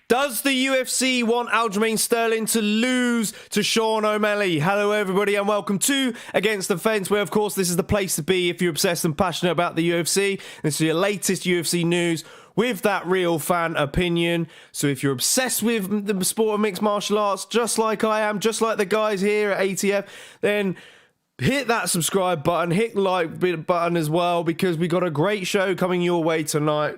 Does the UFC want Aljamain Sterling to lose to Sean O'Malley? Hello, everybody, and welcome to Against the Fence, where, of course, this is the place to be if you're obsessed and passionate about the UFC. This is your latest UFC news with that real fan opinion. So if you're obsessed with the sport of mixed martial arts, just like I am, just like the guys here at ATF, then hit that subscribe button, hit the like button as well, because we got a great show coming your way tonight.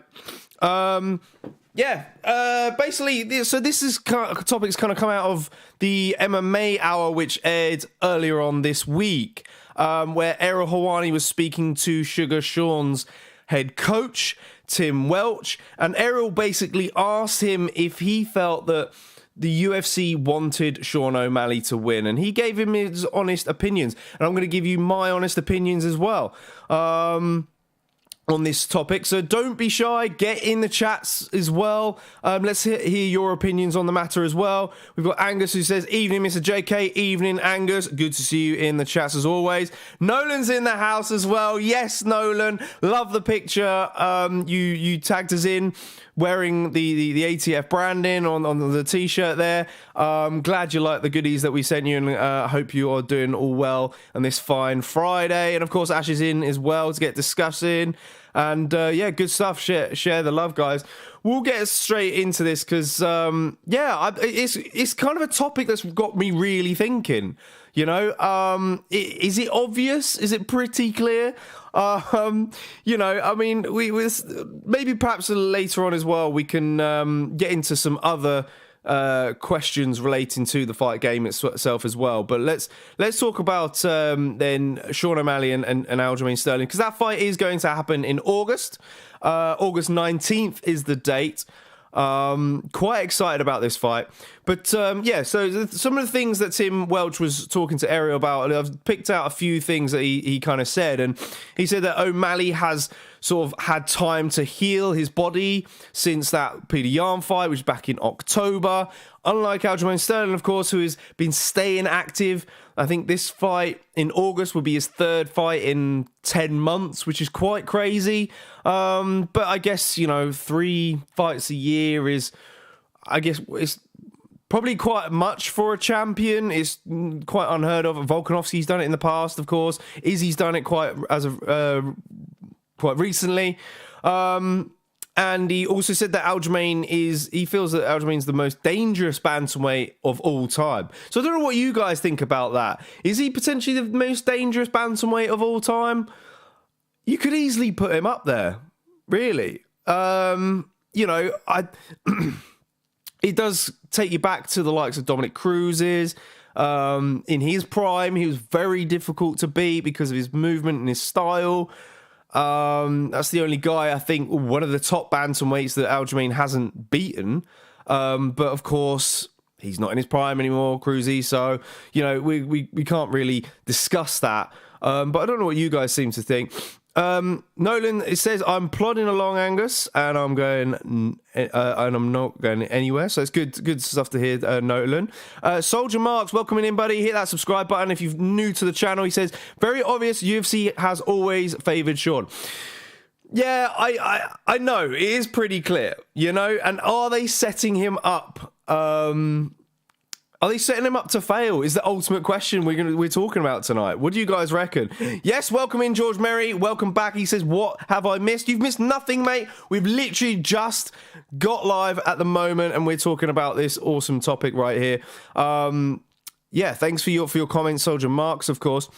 Basically, so this is topics kind of come out of the MMA Hour, which aired earlier on this week, where Ariel Helwani was speaking to Sugar Sean's head coach, Tim Welch, and Ariel basically asked him if he felt that the UFC wanted Sean O'Malley to win, and he gave him his honest opinions, and I'm going to give you my honest opinions as well on this topic. So don't be shy, get in the chats as well. Let's hear your opinions on the matter as well. We've got Angus who says, evening Mr. JK, evening Angus, good to see you in the chats as always. Nolan's in the house as well. Yes, Nolan, love the picture. You tagged us in wearing the ATF branding on the t-shirt there. Glad you like the goodies that we sent you, and I hope you are doing all well on this fine Friday. And of course Ash is in as well to get discussing, and good stuff. Share the love, guys. We'll get straight into this because it's kind of a topic that's got me really thinking. You know, is it obvious? Is it pretty clear? We maybe perhaps later on as well we can get into some other questions relating to the fight game itself as well. But let's talk about then Sean O'Malley and Aljamain Sterling, because that fight is going to happen in August. August 19th is the date. Quite excited about this fight. But so some of the things that Tim Welch was talking to Ariel about, I've picked out a few things that he kind of said, and he said that O'Malley has sort of had time to heal his body since that Peter Yan fight, which was back in October. Unlike Aljamain Sterling, of course, who has been staying active. I think this fight in August will be his third fight in 10 months, which is quite crazy. But I guess, 3 fights a year is, it's probably quite much for a champion. It's quite unheard of. Volkanovski's done it in the past, of course. Izzy's done it quite recently. And he also said that he feels that Aljamain's the most dangerous bantamweight of all time. So I don't know what you guys think about that. Is he potentially the most dangerous bantamweight of all time? You could easily put him up there, really. It does take you back to the likes of Dominic Cruz's. In his prime, he was very difficult to beat because of his movement and his style. That's the only guy, I think, one of the top bantamweights that Aljamain hasn't beaten. But of course, he's not in his prime anymore, Cruzy. So, we can't really discuss that. But I don't know what you guys seem to think. Nolan, it says, I'm plodding along, Angus, and I'm not going anywhere. So it's good stuff to hear, Nolan. Soldier Marks, welcoming in, buddy. Hit that subscribe button if you're new to the channel. He says, very obvious, UFC has always favoured Sean. Yeah, I know. It is pretty clear, and are they setting him up? Are they setting him up to fail? Is the ultimate question we're talking about tonight. What do you guys reckon? Yes, welcome in, George Merry. Welcome back. He says, what have I missed? You've missed nothing, mate. We've literally just got live at the moment, and we're talking about this awesome topic right here. Thanks for your comments, Soldier Marks, of course.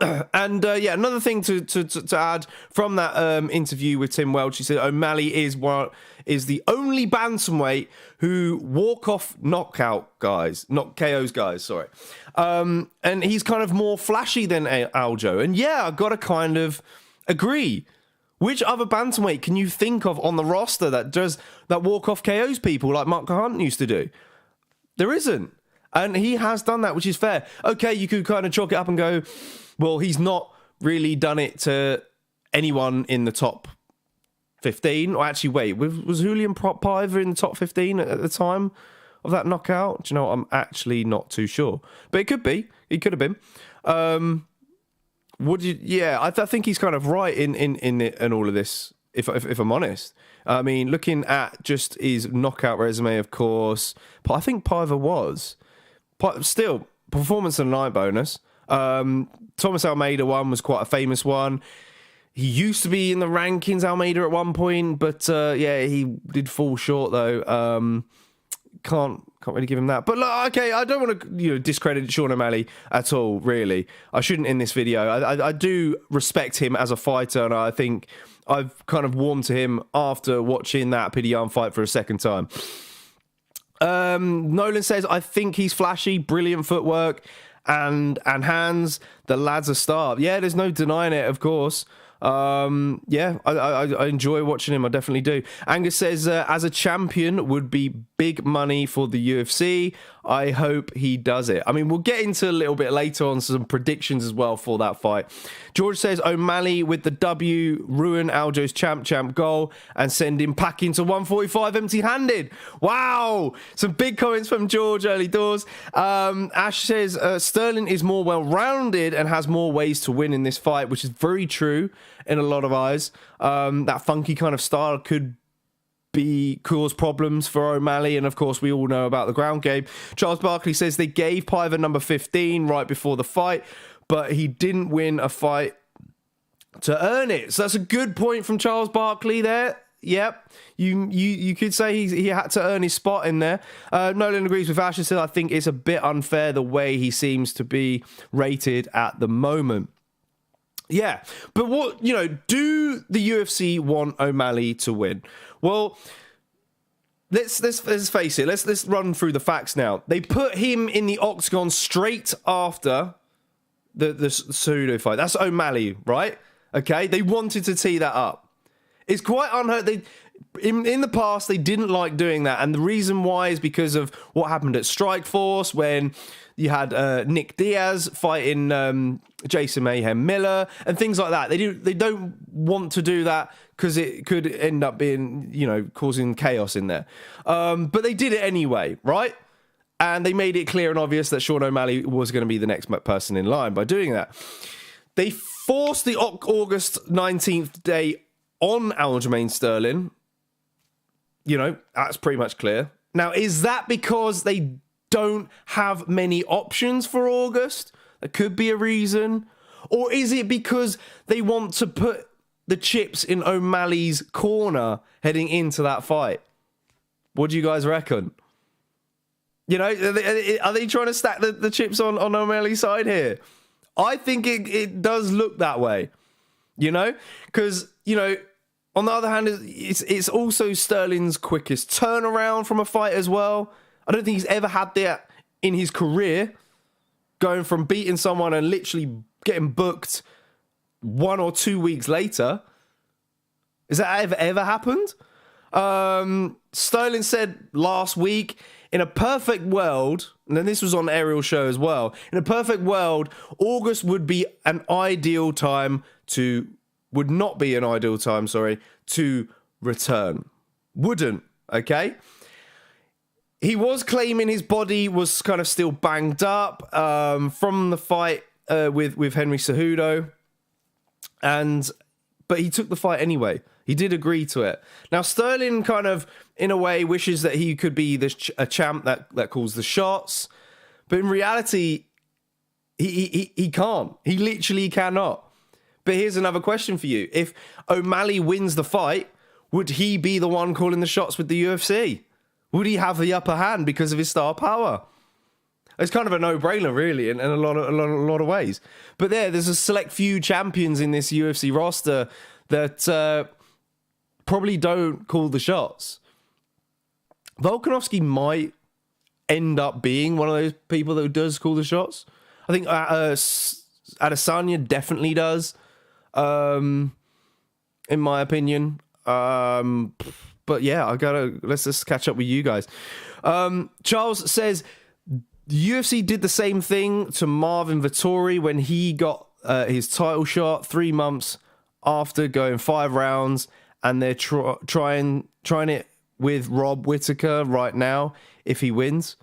And another thing to add from that interview with Tim Welch, he said O'Malley is the only bantamweight who walk-off knockout guys, not KOs guys, sorry. And he's kind of more flashy than Aljo. And yeah, I've got to kind of agree. Which other bantamweight can you think of on the roster that does that walk-off KOs people like Mark Hunt used to do? There isn't. And he has done that, which is fair. Okay, you could kind of chalk it up and go, well, he's not really done it to anyone in the top 15. Or actually, wait, was Julian Paiva in the top 15 at the time of that knockout? Do you know what? I'm actually not too sure. But it could be. He could have been. I think he's kind of right in all of this if I'm honest. I mean, looking at just his knockout resume, of course, but I think Piver was. Still, performance and night bonus. Thomas Almeida one was quite a famous one. He used to be in the rankings, Almeida, at one point, but yeah, he did fall short though. Can't really give him that. But look, okay, I don't want to discredit Sean O'Malley at all. Really, I shouldn't in this video. I do respect him as a fighter, and I think I've kind of warmed to him after watching that Pidian fight for a second time. Nolan says, I think he's flashy, brilliant footwork and hands. The lad's a star. Yeah, there's no denying it, of course. Yeah, I enjoy watching him. I definitely do. Angus says, as a champion would be big money for the UFC. I hope he does it. I mean, we'll get into a little bit later on some predictions as well for that fight. George says, O'Malley with the W, ruin Aljo's champ goal and send him packing to 145 empty-handed. Wow! Some big comments from George early doors. Ash says, Sterling is more well-rounded and has more ways to win in this fight, which is very true in a lot of eyes. That funky kind of style could cause problems for O'Malley, and of course we all know about the ground game. Charles Barkley says they gave Piver number 15 right before the fight, but he didn't win a fight to earn it. So that's a good point from Charles Barkley there. Yep, you could say he had to earn his spot in there. Nolan agrees with Ash and says, I think it's a bit unfair the way he seems to be rated at the moment. Yeah, but what, do the UFC want O'Malley to win? Well, let's face it. Let's run through the facts now. They put him in the octagon straight after the Cejudo fight. That's O'Malley, right? Okay, they wanted to tee that up. It's quite unheard. In the past, they didn't like doing that, and the reason why is because of what happened at Strikeforce when you had Nick Diaz fighting Jason Mayhem Miller and things like that. They don't want to do that because it could end up being causing chaos in there. But they did it anyway, right? And they made it clear and obvious that Sean O'Malley was going to be the next person in line by doing that. They forced the August 19th day on Aljamain Sterling. That's pretty much clear. Now, is that because they don't have many options for August? That could be a reason. Or is it because they want to put the chips in O'Malley's corner heading into that fight? What do you guys reckon? Are they trying to stack the chips on O'Malley's side here? I think it does look that way. Because, on the other hand, it's also Sterling's quickest turnaround from a fight as well. I don't think he's ever had that in his career, going from beating someone and literally getting booked 1 or 2 weeks later. Has that ever happened? Sterling said last week, in a perfect world, and then this was on Ariel's show as well, in a perfect world, August would be an ideal time to... would not be an ideal time, to return. Wouldn't, okay? He was claiming his body was kind of still banged up from the fight with Henry Cejudo, but he took the fight anyway. He did agree to it. Now, Sterling kind of, in a way, wishes that he could be a champ that calls the shots, but in reality, he can't. He literally cannot. But here's another question for you. If O'Malley wins the fight, would he be the one calling the shots with the UFC? Would he have the upper hand because of his star power? It's kind of a no-brainer, really, in a lot of ways. But there's a select few champions in this UFC roster that probably don't call the shots. Volkanovski might end up being one of those people that does call the shots. I think Adesanya definitely does. In my opinion. But yeah, let's just catch up with you guys. Charles says the UFC did the same thing to Marvin Vettori when he got his title shot 3 months after going 5 rounds, and they're trying it with Rob Whittaker right now if he wins.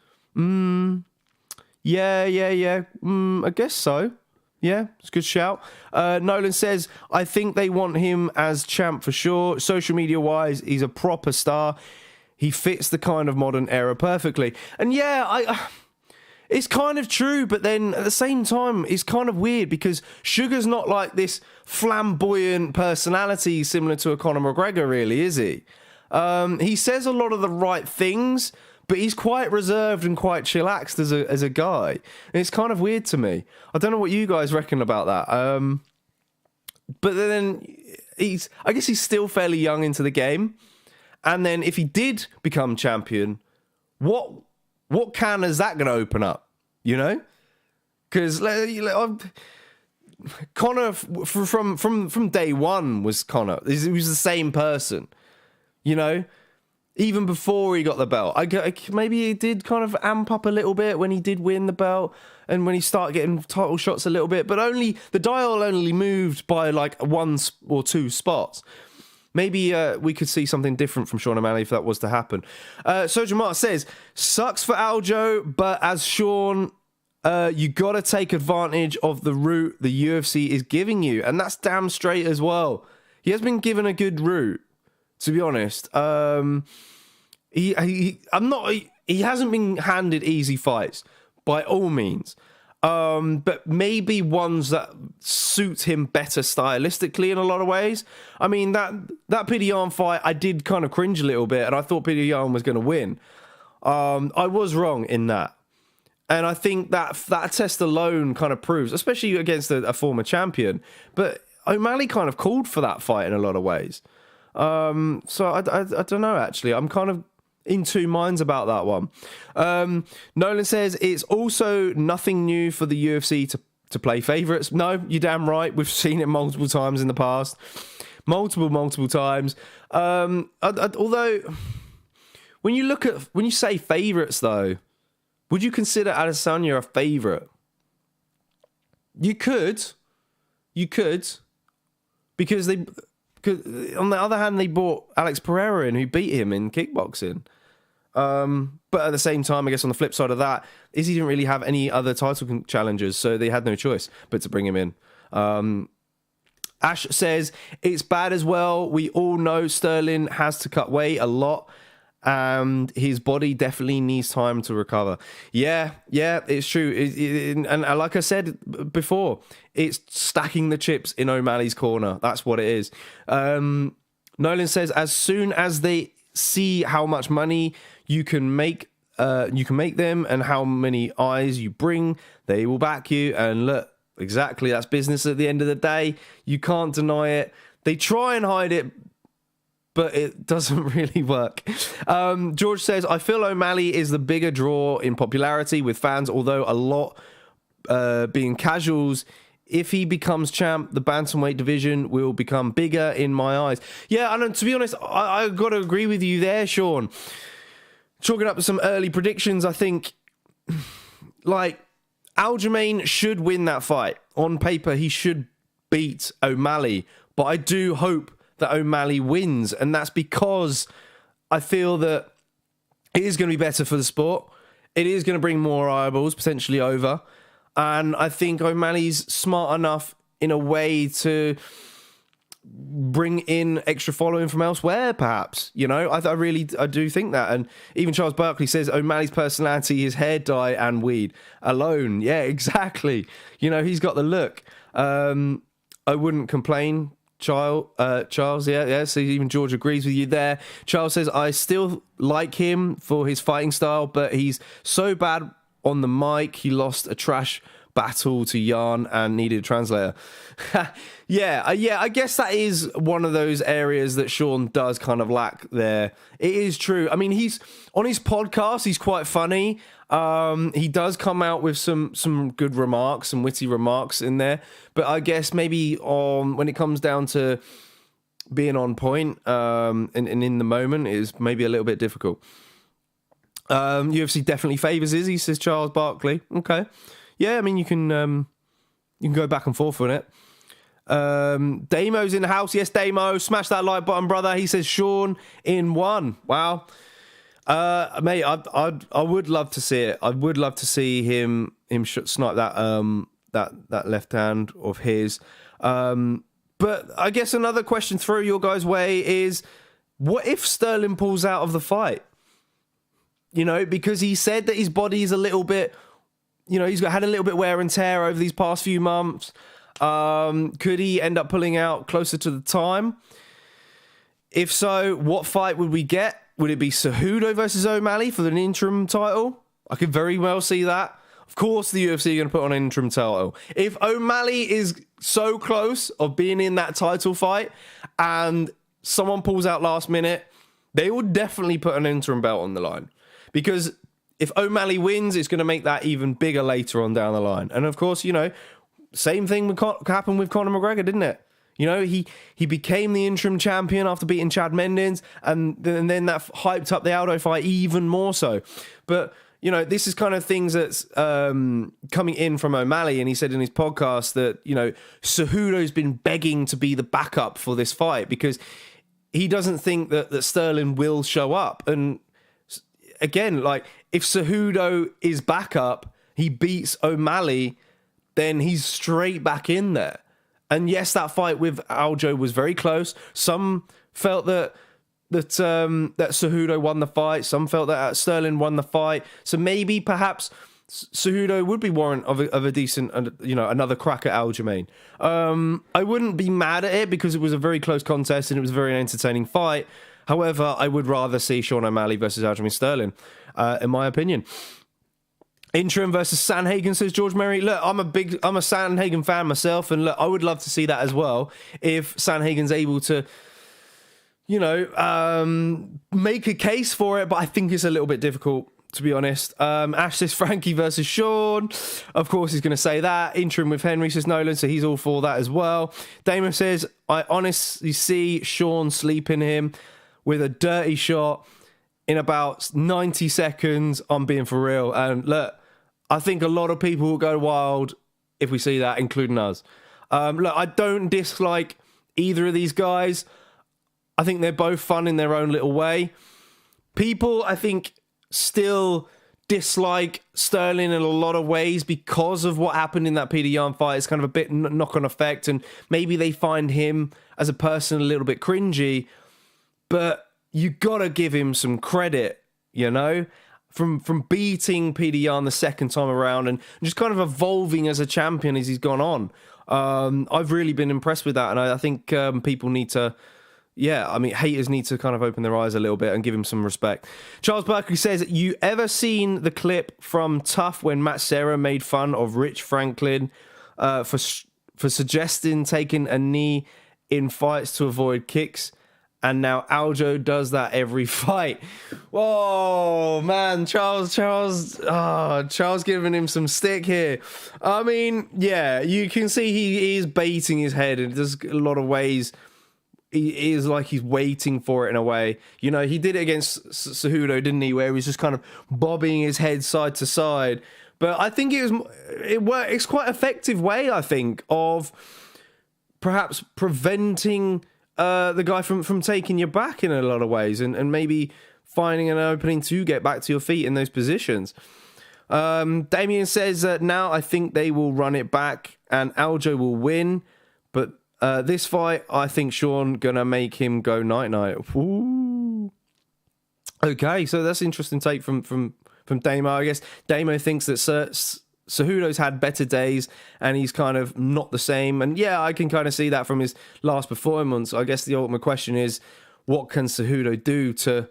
Yeah. I guess so. Yeah, it's a good shout. Nolan says, I think they want him as champ for sure. Social media-wise, he's a proper star. He fits the kind of modern era perfectly. And yeah, it's kind of true, but then at the same time, it's kind of weird because Sugar's not like this flamboyant personality similar to a Conor McGregor, really, is he? He says a lot of the right things, but he's quite reserved and quite chillaxed as a guy. And it's kind of weird to me. I don't know what you guys reckon about that. But then I guess he's still fairly young into the game. And then if he did become champion, what can is that going to open up? You know? Because Conor from day one was Conor. He was the same person. You know? Even before he got the belt, maybe he did kind of amp up a little bit when he did win the belt and when he started getting title shots a little bit, but the dial only moved by like 1 or 2 spots. Maybe we could see something different from Sean O'Malley if that was to happen. Soja Mark says, sucks for Aljo, but as Sean, you got to take advantage of the route the UFC is giving you. And that's damn straight as well. He has been given a good route, to be honest. He hasn't been handed easy fights by all means. But maybe ones that suit him better stylistically in a lot of ways. I mean, that Peter Yan fight, I did kind of cringe a little bit, and I thought Peter Yan was going to win. I was wrong in that. And I think that test alone kind of proves, especially against a former champion, but O'Malley kind of called for that fight in a lot of ways. So I don't know, actually. I'm kind of in 2 minds about that one. Nolan says it's also nothing new for the UFC to play favourites. No, you're damn right. We've seen it multiple times in the past. Multiple times. Although, when you say favourites, though, would you consider Adesanya a favourite? You could. Because on the other hand, they brought Alex Pereira in, who beat him in kickboxing. But at the same time, I guess on the flip side of that, is he didn't really have any other title challengers, so they had no choice but to bring him in. Ash says, it's bad as well. We all know Sterling has to cut weight a lot, and his body definitely needs time to recover. Yeah, it's true. And like I said before, it's stacking the chips in O'Malley's corner. That's what it is. Nolan says, as soon as they see how much money you can make them and how many eyes you bring, they will back you. And look, exactly, that's business at the end of the day. You can't deny it. They try and hide it, but it doesn't really work. George says, I feel O'Malley is the bigger draw in popularity with fans, although a lot being casuals. If he becomes champ, the bantamweight division will become bigger in my eyes. Yeah, and to be honest, I got to agree with you there, Sean. Chalking up some early predictions, I think, like, Aljamain should win that fight. On paper, he should beat O'Malley, but I do hope that O'Malley wins, and that's because I feel that it is going to be better for the sport. It is going to bring more eyeballs potentially over, and I think O'Malley's smart enough in a way to bring in extra following from elsewhere, perhaps. You know, I do think that. And even Charles Barkley says O'Malley's personality is hair dye and weed alone. Yeah, exactly. You know, he's got the look. I wouldn't complain. Charles, yeah. So even George agrees with you there. Charles says, I still like him for his fighting style, but he's so bad on the mic. He lost a trash battle to Yan and needed a translator. Yeah, I guess that is one of those areas that Sean does kind of lack there. It is true. I mean, he's on his podcast, he's quite funny. He does come out with some good remarks, some witty remarks in there. But I guess maybe when it comes down to being on point and in the moment, is maybe a little bit difficult. UFC definitely favours Izzy, says Charles Barkley. Okay. Yeah, I mean, you can go back and forth on it. Damo's in the house. Yes, Damo, smash that like button, brother. He says Sean in 1. Wow. Mate, I would love to see it. I would love to see him snipe that that left hand of his. But I guess another question throw your guys' way is, what if Sterling pulls out of the fight? You know, because he said that his body is a little bit, you know, he's had a little bit wear and tear over these past few months. Could he end up pulling out closer to the time? If so, what fight would we get? Would it be Cejudo versus O'Malley for the interim title? I could very well see that. Of course, the UFC are going to put on an interim title. If O'Malley is so close of being in that title fight and someone pulls out last minute, they will definitely put an interim belt on the line. Because if O'Malley wins, it's going to make that even bigger later on down the line. And of course, you know, same thing happened with Conor McGregor, didn't it? You know, he became the interim champion after beating Chad Mendes, and then that hyped up the Aldo fight even more so. But you know, this is kind of things that's coming in from O'Malley, and he said in his podcast that, you know, Cejudo's been begging to be the backup for this fight because he doesn't think that Sterling will show up. And again, like, if Cejudo is backup, he beats O'Malley, then he's straight back in there. And yes, that fight with Aljo was very close. Some felt that Cejudo won the fight. Some felt that Sterling won the fight. So maybe, perhaps, Cejudo would be warrant of a decent, you know, another crack at Aljamain. I wouldn't be mad at it because it was a very close contest and it was a very entertaining fight. However, I would rather see Sean O'Malley versus Aljamain Sterling, in my opinion. Interim versus Sanhagen, says George Merry. Look, I'm a Sanhagen fan myself, and look, I would love to see that as well if Sanhagen's able to, you know, make a case for it, but I think it's a little bit difficult, to be honest. Ash says Frankie versus Sean. Of course, he's going to say that. Interim with Henry, says Nolan, so he's all for that as well. Damon says, I honestly see Sean sleeping him with a dirty shot in about 90 seconds. I'm being for real. And look, I think a lot of people will go wild if we see that, including us. Look, I don't dislike either of these guys. I think they're both fun in their own little way. People, I think, still dislike Sterling in a lot of ways because of what happened in that Peter Yan fight. It's kind of a bit knock-on effect, and maybe they find him as a person a little bit cringy, but you gotta give him some credit, you know, from beating Peter Yan the second time around and just kind of evolving as a champion as he's gone on. I've really been impressed with that, and I think people need to, haters need to kind of open their eyes a little bit and give him some respect. Charles Berkeley says, you ever seen the clip from Tough when Matt Serra made fun of Rich Franklin for suggesting taking a knee in fights to avoid kicks? And now Aljo does that every fight. Whoa, man, Charles giving him some stick here. I mean, yeah, you can see he is baiting his head, and there's a lot of ways he is like he's waiting for it in a way. You know, he did it against Cejudo, didn't he? Where he was just kind of bobbing his head side to side. But I think it's quite an effective way, I think, of perhaps preventing the guy from taking you back in a lot of ways, and maybe finding an opening to get back to your feet in those positions. Damien says that now I think they will run it back and Aljo will win, but this fight, I think Sean gonna make him go night-night. Ooh. Okay, so that's an interesting take from Damo. I guess Damo thinks that Cejudo's had better days and he's kind of not the same. And yeah, I can kind of see that from his last performance. I guess the ultimate question is, what can Cejudo do to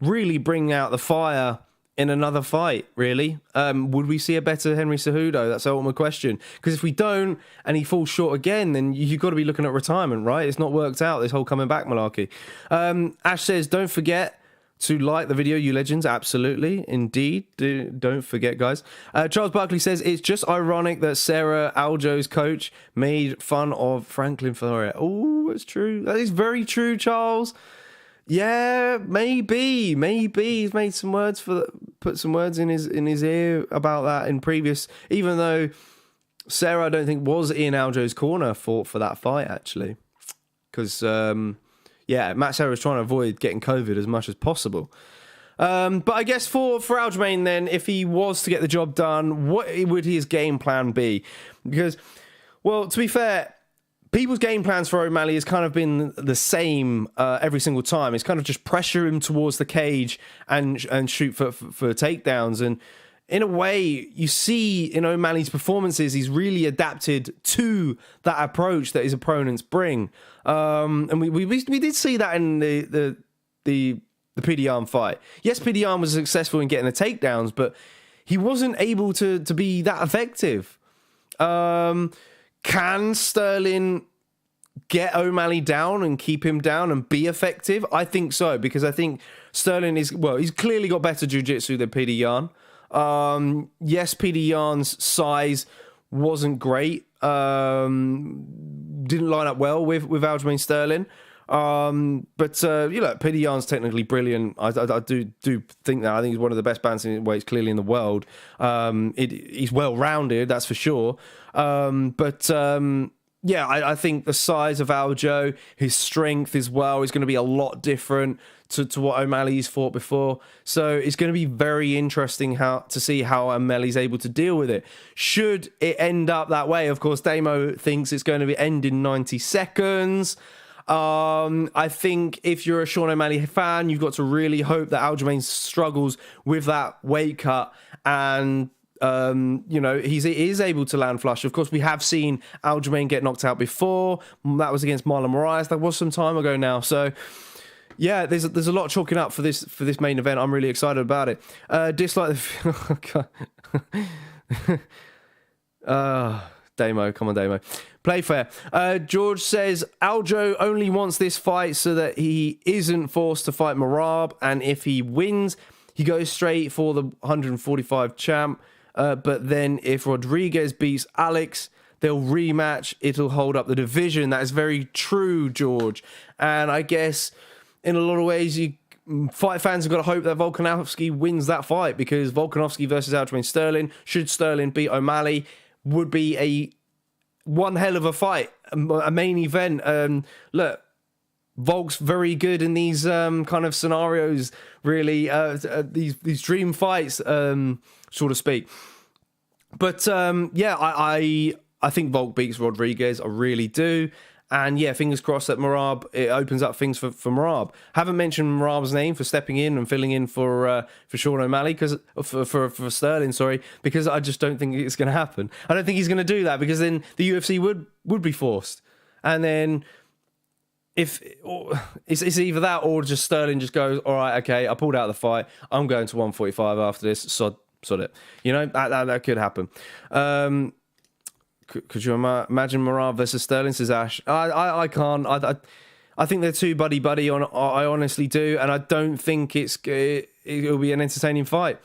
really bring out the fire in another fight, really? Would we see a better Henry Cejudo? That's the ultimate question. Because if we don't and he falls short again, then you've got to be looking at retirement, right? It's not worked out, this whole coming back malarkey. Ash says, don't forget to like the video, you legends. Absolutely, indeed. Don't forget, guys. Charles Barkley says, it's just ironic that Sarah Aljo's coach made fun of Franklin for it. Oh, it's true. That is very true, Charles. Yeah, maybe he's made some words put some words in his ear about that in previous, even though Sarah, I don't think, was in Aljo's corner for that fight, actually. Because Matt Serra was trying to avoid getting COVID as much as possible. But I guess for Aljamain then, if he was to get the job done, what would his game plan be? Because, well, to be fair, people's game plans for O'Malley has kind of been the same every single time. It's kind of just pressure him towards the cage and shoot for takedowns. And in a way, you see in O'Malley's performances, he's really adapted to that approach that his opponents bring. And we did see that in the PDR fight. Yes, PDR was successful in getting the takedowns, but he wasn't able to be that effective. Can Sterling get O'Malley down and keep him down and be effective? I think so, because I think Sterling he's clearly got better jiu-jitsu than Peter Yan. Yes, Peter Yan's size wasn't great. Didn't line up well with Aljamain Sterling. But Peter Yan's technically brilliant. I do think that. I think he's one of the best bantamweights clearly in the world. He's well-rounded, that's for sure. I think the size of Aljo, his strength as well, is going to be a lot different to what O'Malley's fought before. So it's going to be very interesting to see how O'Malley's able to deal with it. Should it end up that way, of course, Damo thinks it's going to end in 90 seconds. I think if you're a Sean O'Malley fan, you've got to really hope that Aljamain struggles with that weight cut and he is able to land flush. Of course, we have seen Aljamain get knocked out before. That was against Marlon Moraes. That was some time ago now. So, yeah, there's a lot chalking up for this main event. I'm really excited about it. Dislike the... Damo, come on, Damo. Play fair. George says, Aljo only wants this fight so that he isn't forced to fight Merab, and if he wins, he goes straight for the 145 champ. But then if Rodriguez beats Alex, they'll rematch. It'll hold up the division. That is very true, George. And I guess in a lot of ways, fight fans have got to hope that Volkanovski wins that fight, because Volkanovski versus Aljamain Sterling, should Sterling beat O'Malley, would be one hell of a fight, a main event. Look, Volk's very good in these kind of scenarios, really, these dream fights, so to speak. But I think Volk beats Rodriguez. I really do. And yeah, fingers crossed that Merab, it opens up things for Merab. Haven't mentioned Merab's name for stepping in and filling in for Sean O'Malley, because for Sterling, sorry, because I just don't think it's going to happen. I don't think he's going to do that, because then the UFC would be forced, and then if it's either that or just Sterling just goes, all right, okay, I pulled out of the fight, I'm going to 145 after this, sod it. That could happen. Could you imagine Merab versus Sterling, says Ash? I can't. I think they're too buddy-buddy. I honestly do. And I don't think it'll be an entertaining fight.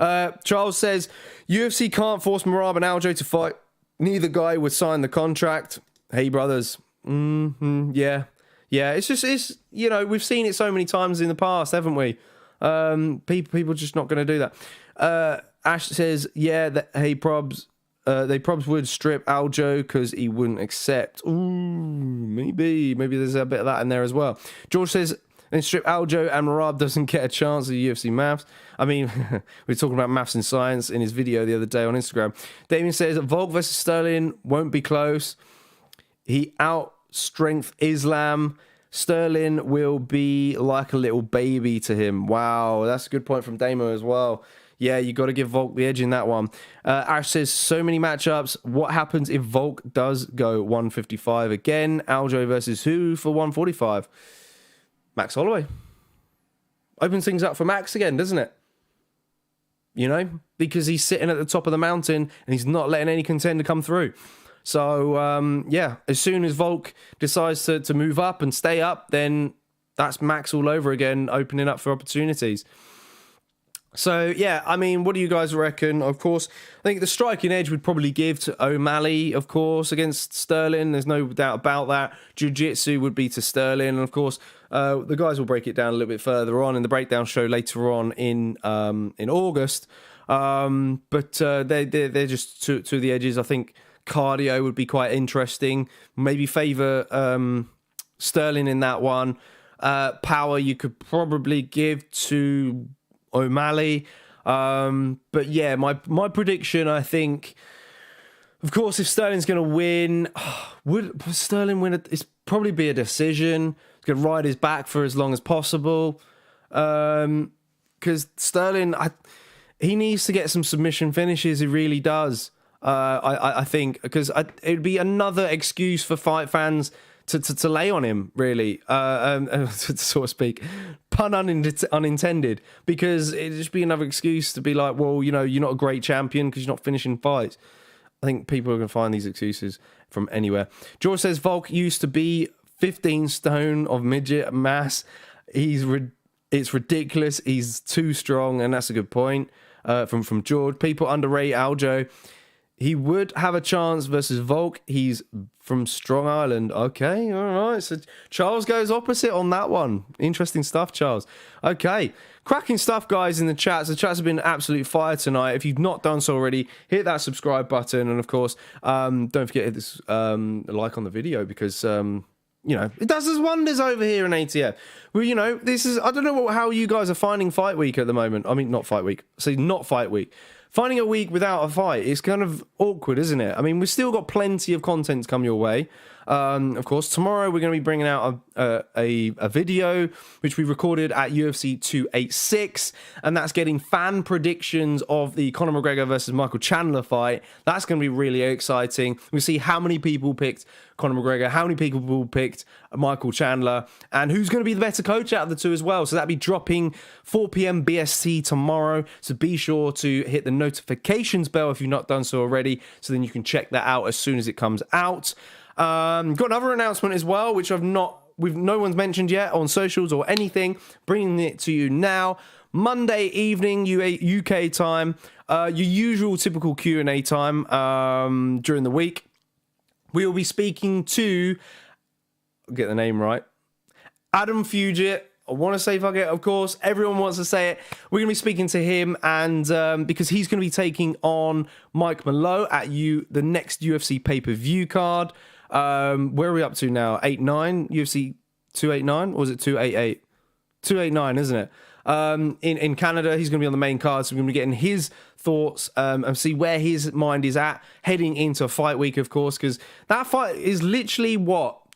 Charles says, UFC can't force Merab and Aljo to fight. Neither guy would sign the contract. Hey, brothers. Yeah. It's we've seen it so many times in the past, haven't we? People just not going to do that. Ash says, hey, probs. They probably would strip Aljo because he wouldn't accept. Ooh, maybe there's a bit of that in there as well. George says, and strip Aljo and Merab doesn't get a chance at UFC maths. I mean, we were talking about maths and science in his video the other day on Instagram. Damien says, Volk versus Sterling won't be close. He out-strength Islam. Sterling will be like a little baby to him. Wow, that's a good point from Damo as well. Yeah, you got to give Volk the edge in that one. Ash says, so many matchups. What happens if Volk does go 155 again? Aljo versus who for 145? Max Holloway. Opens things up for Max again, doesn't it? Because he's sitting at the top of the mountain and he's not letting any contender come through. So, as soon as Volk decides to move up and stay up, then that's Max all over again, opening up for opportunities. So, yeah, I mean, what do you guys reckon? Of course, I think the striking edge would probably give to O'Malley, of course, against Sterling. There's no doubt about that. Jiu-Jitsu would be to Sterling. And, of course, the guys will break it down a little bit further on in the breakdown show later on in August. But they're just to the edges. I think cardio would be quite interesting. Maybe favour Sterling in that one. Power you could probably give to O'Malley. But yeah, my prediction, I think, of course, if Sterling's going to win, would Sterling win? It's probably be a decision. He's going to ride his back for as long as possible. Because Sterling, he needs to get some submission finishes. He really does. I think, because it'd be another excuse for fight fans to lay on him, really, so to speak. Pun unintended, because it'd just be another excuse to be like, well, you know, you're not a great champion because you're not finishing fights. I think people are going to find these excuses from anywhere. George says Volk used to be 15 stone of midget mass. It's ridiculous. He's too strong, and that's a good point. From George, people underrate Aljo. He would have a chance versus Volk. He's from Strong Island. Okay, all right. So Charles goes opposite on that one. Interesting stuff, Charles. Okay, cracking stuff, guys, in the chats. The chats have been absolute fire tonight. If you've not done so already, hit that subscribe button. And, of course, don't forget to hit this like on the video, because, you know, it does us wonders over here in ATF. Well, you know, this is... I don't know how you guys are finding Fight Week at the moment. I mean, not Fight Week. Not Fight Week. Finding a week without a fight is kind of awkward, isn't it? I mean, we've still got plenty of content to come your way. Of course, tomorrow we're going to be bringing out a video which we recorded at UFC 286, and that's getting fan predictions of the Conor McGregor versus Michael Chandler fight. That's going to be really exciting. We'll see how many people picked Conor McGregor, how many people picked Michael Chandler, and who's going to be the better coach out of the two as well. So that'll be dropping 4 p.m. BST tomorrow. So be sure to hit the notifications bell if you've not done so already, so then you can check that out as soon as it comes out. Got another announcement as well, which no one's mentioned yet on socials or anything. Bringing it to you now. Monday evening, UK time, your usual typical Q&A time during the week. We will be speaking to, I'll get the name right, Adam Fugit. I want to say fuck it, of course. Everyone wants to say it. We're going to be speaking to him, and because he's going to be taking on Mike Malone at the next UFC pay-per-view card. Where are we up to now? 8-9? UFC 289? Or was it 288? 289, isn't it? In Canada, he's going to be on the main card, so we're going to be getting his thoughts and see where his mind is at heading into Fight Week, of course, because that fight is literally,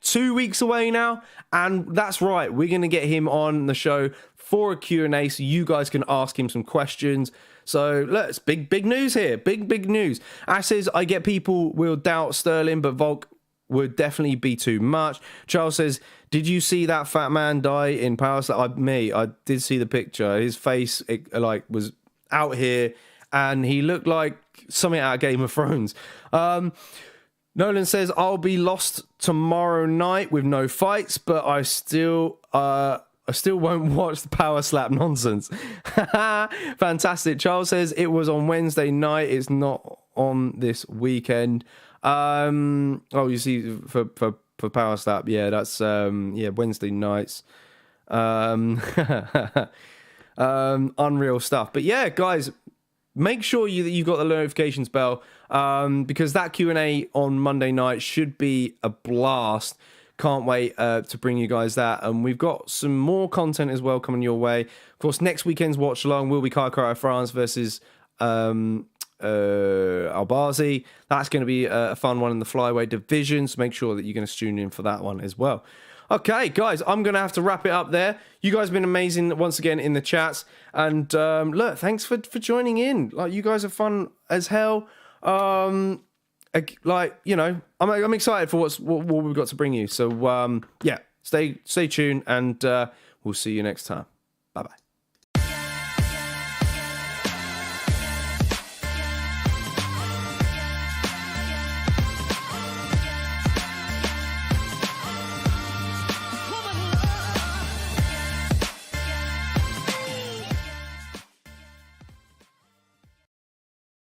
2 weeks away now? And that's right, we're going to get him on the show for a Q&A so you guys can ask him some questions. So, look, it's big news here. Big news. Ash says, I get people will doubt Sterling, but Volk would definitely be too much. Charles says, did you see that fat man die in Power Slap? I did see the picture. His face, was out here, and he looked like something out of Game of Thrones. Nolan says, I'll be lost tomorrow night with no fights, but I still won't watch the Power Slap nonsense. Fantastic. Charles says, it was on Wednesday night. It's not on this weekend. You see, for Power Slap, yeah, that's Wednesday nights. Unreal stuff. But yeah, guys, make sure that you've got the notifications bell, because that Q&A on Monday night should be a blast. Can't wait to bring you guys that. And we've got some more content as well coming your way. Of course, next weekend's watch along will be Kai France versus Albazi. That's going to be a fun one in the flyweight division, so make sure that you're going to tune in for that one as well. Okay, guys, I'm going to have to wrap it up there. You guys have been amazing once again in the chats, and look, thanks for joining in. Like, you guys are fun as hell. I'm excited for what we've got to bring you. So yeah, stay tuned, and we'll see you next time. Bye bye.